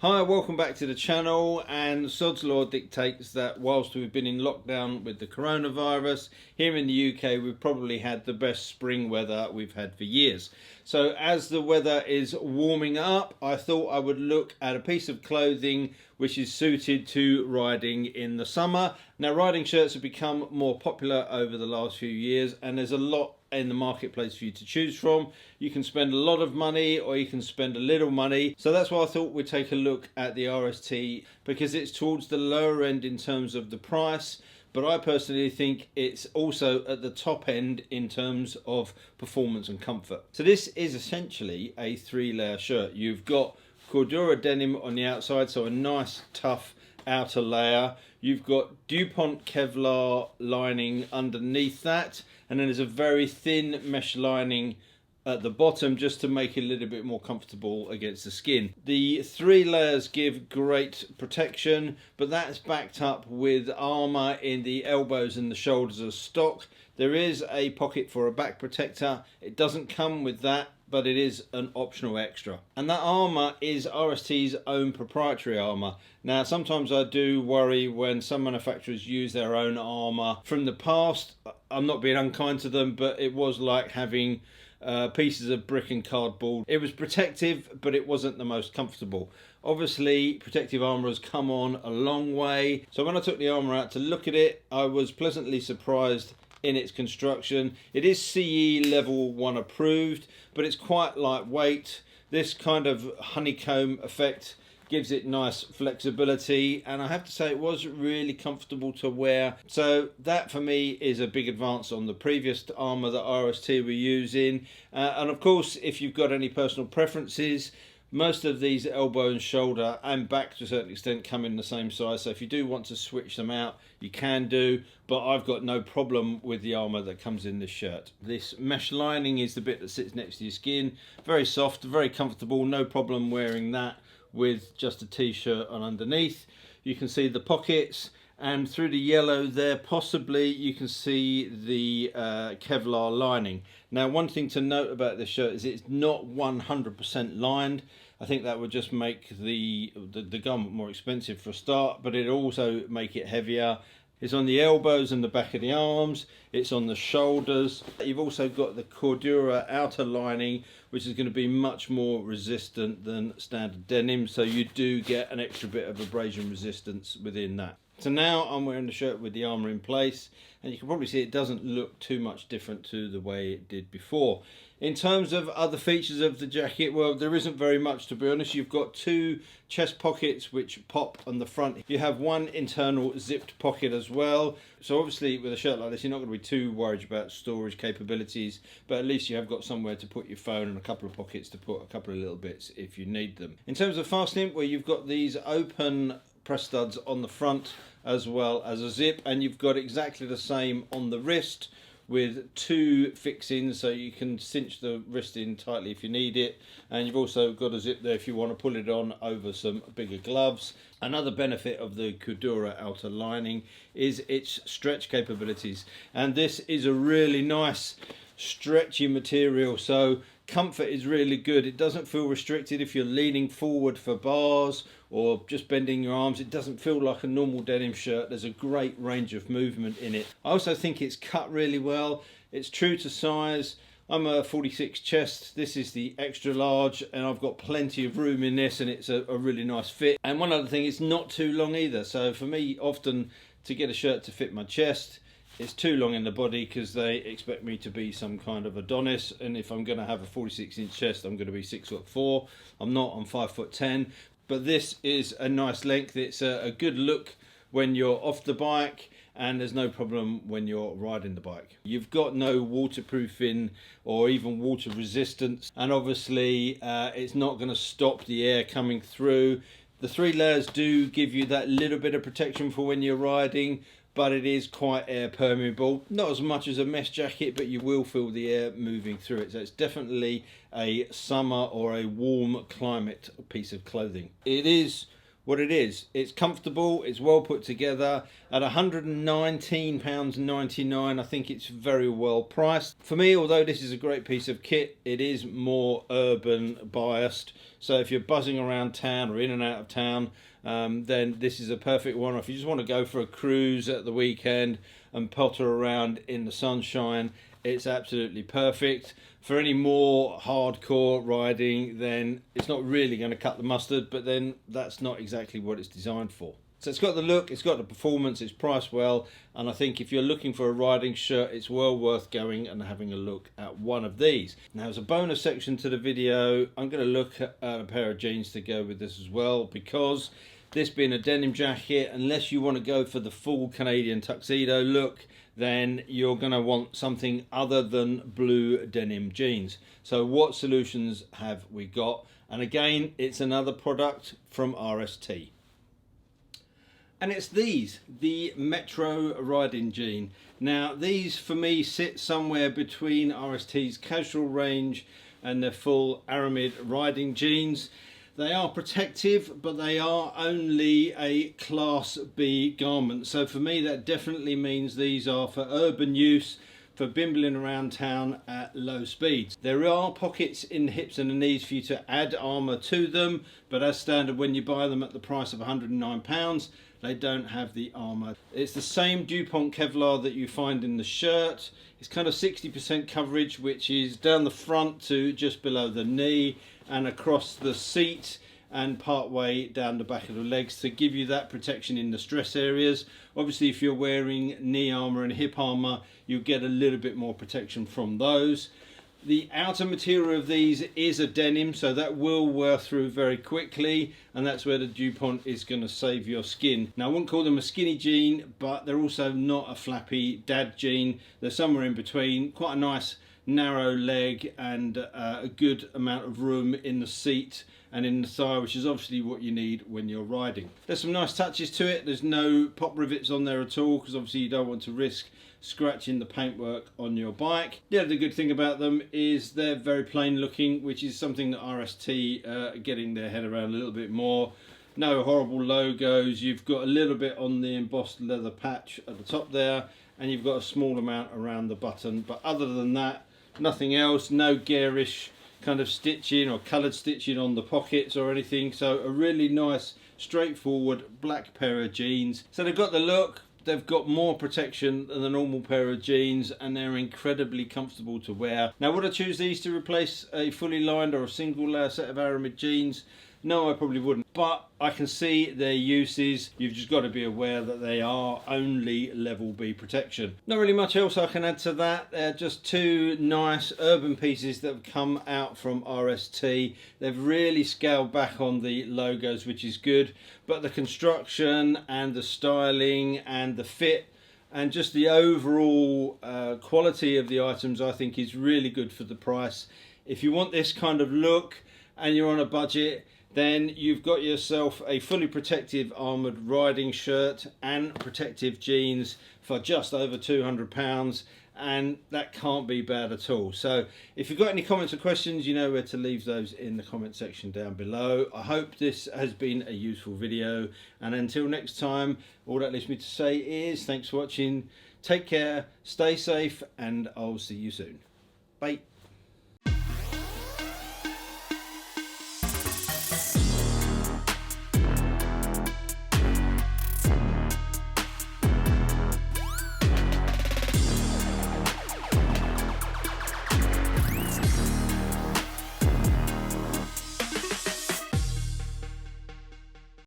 Hi, welcome back to the channel. And Sod's Law dictates that whilst we've been in lockdown with the coronavirus, here in the UK we've probably had the best spring weather we've had for years. So as the weather is warming up, I thought I would look at a piece of clothing which is suited to riding in the summer. Now, riding shirts have become more popular over the last few years, and there's a lot in the marketplace for you to choose from. You can spend a lot of money or you can spend a little money. So that's why I thought we'd take a look at the RST, because it's towards the lower end in terms of the price, but I personally think it's also at the top end in terms of performance and comfort. So this is essentially a 3-layer shirt. You've got Cordura denim on the outside, so a nice tough outer layer. You've got DuPont Kevlar lining underneath that, and then there's a very thin mesh lining at the bottom just to make it a little bit more comfortable against the skin. The 3 layers give great protection, but that's backed up with armour in the elbows and the shoulders as stock. There is a pocket for a back protector. It doesn't come with that, but it is an optional extra. And that armour is RST's own proprietary armour. Now, sometimes I do worry when some manufacturers use their own armour from the past. I'm not being unkind to them, but it was like having pieces of brick and cardboard. It was protective, but it wasn't the most comfortable. Obviously, protective armour has come on a long way. So when I took the armour out to look at it, I was pleasantly surprised in its construction. It is CE level 1 approved, but it's quite lightweight. This kind of honeycomb effect gives it nice flexibility, and I have to say it was really comfortable to wear. So that for me is a big advance on the previous armour that RST were using. And of course, if you've got any personal preferences, most of these elbow and shoulder and back to a certain extent come in the same size, so if you do want to switch them out you can do, but I've got no problem with the armour that comes in this shirt. This mesh lining is the bit that sits next to your skin. Very soft, very comfortable, no problem wearing that with just a t-shirt on underneath. You can see the pockets, and through the yellow there possibly you can see the Kevlar lining. Now, one thing to note about this shirt is it's not 100% lined. I think that would just make the garment more expensive for a start, but it also make it heavier. It's on the elbows and the back of the arms, it's on the shoulders. You've also got the Cordura outer lining, which is going to be much more resistant than standard denim, so you do get an extra bit of abrasion resistance within that. So now I'm wearing the shirt with the armour in place, and you can probably see it doesn't look too much different to the way it did before. In terms of other features of the jacket, well, there isn't very much, to be honest. You've got 2 chest pockets which pop on the front. You have 1 internal zipped pocket as well. So obviously with a shirt like this you're not going to be too worried about storage capabilities, but at least you have got somewhere to put your phone and a couple of pockets to put a couple of little bits if you need them. In terms of fastening, well, you've got these open press studs on the front as well as a zip, and you've got exactly the same on the wrist with 2 fixings, so you can cinch the wrist in tightly if you need it, and you've also got a zip there if you want to pull it on over some bigger gloves. Another benefit of the Cordura outer lining is its stretch capabilities, and this is a really nice stretchy material, so comfort is really good. It doesn't feel restricted if you're leaning forward for bars or just bending your arms. It doesn't feel like a normal denim shirt. There's a great range of movement in it. I also think it's cut really well. It's true to size. I'm a 46 chest, this is the extra large, and I've got plenty of room in this, and it's a really nice fit. And one other thing, it's not too long either. So for me, often to get a shirt to fit my chest, it's too long in the body because they expect me to be some kind of Adonis, and if I'm going to have a 46-inch chest I'm going to be 6'4". I'm not, I'm 5'10", but this is a nice length. It's a good look when you're off the bike, and there's no problem when you're riding the bike. You've got no waterproofing or even water resistance, and obviously it's not going to stop the air coming through. The 3 layers do give you that little bit of protection for when you're riding, but it is quite air permeable. Not as much as a mesh jacket, but you will feel the air moving through it. So it's definitely a summer or a warm climate piece of clothing. It is what it is. It's comfortable, it's well put together. At £119.99, I think it's very well priced. For me, although this is a great piece of kit, it is more urban biased. So if you're buzzing around town or in and out of town, then this is a perfect one. Or if you just want to go for a cruise at the weekend and potter around in the sunshine, it's absolutely perfect. For any more hardcore riding, then it's not really going to cut the mustard, but then that's not exactly what it's designed for. So it's got the look, it's got the performance, it's priced well, and I think if you're looking for a riding shirt, it's well worth going and having a look at one of these. Now, as a bonus section to the video, I'm going to look at a pair of jeans to go with this as well, because this being a denim jacket, unless you want to go for the full Canadian tuxedo look, then you're going to want something other than blue denim jeans. So what solutions have we got? And again, it's another product from RST. And it's these, the Metro riding jean. Now these for me sit somewhere between RST's casual range and their full aramid riding jeans. They are protective, but they are only a Class B garment. So for me, that definitely means these are for urban use, for bimbling around town at low speeds. There are pockets in the hips and the knees for you to add armour to them, but as standard, when you buy them at the price of £109, they don't have the armour. It's the same DuPont Kevlar that you find in the shirt. It's kind of 60% coverage, which is down the front to just below the knee and across the seat and part way down the back of the legs to give you that protection in the stress areas. Obviously, if you're wearing knee armour and hip armour, you'll get a little bit more protection from those. The outer material of these is a denim, so that will wear through very quickly, and that's where the DuPont is going to save your skin. Now, I wouldn't call them a skinny jean, but they're also not a flappy dad jean. They're somewhere in between, quite a nice narrow leg and a good amount of room in the seat and in the thigh, which is obviously what you need when you're riding. There's some nice touches to it. There's no pop rivets on there at all, because obviously you don't want to risk scratching the paintwork on your bike. The other good thing about them is they're very plain looking, which is something that RST are getting their head around a little bit more. No horrible logos. You've got a little bit on the embossed leather patch at the top there, and you've got a small amount around the button, but other than that, nothing else. No garish kind of stitching or coloured stitching on the pockets or anything. So a really nice straightforward black pair of jeans. So they've got the look, they've got more protection than a normal pair of jeans, and they're incredibly comfortable to wear. Now, would I choose these to replace a fully lined or a single layer set of aramid jeans? No, I probably wouldn't, but I can see their uses. You've just got to be aware that they are only level B protection. Not really much else I can add to that. They're just two nice urban pieces that have come out from RST. They've really scaled back on the logos, which is good, but the construction and the styling and the fit and just the overall quality of the items, I think, is really good for the price. If you want this kind of look and you're on a budget, then you've got yourself a fully protective armoured riding shirt and protective jeans for just over £200, and that can't be bad at all. So if you've got any comments or questions, you know where to leave those in the comment section down below. I hope this has been a useful video, and until next time, all that leaves me to say is thanks for watching, take care, stay safe, and I'll see you soon. Bye.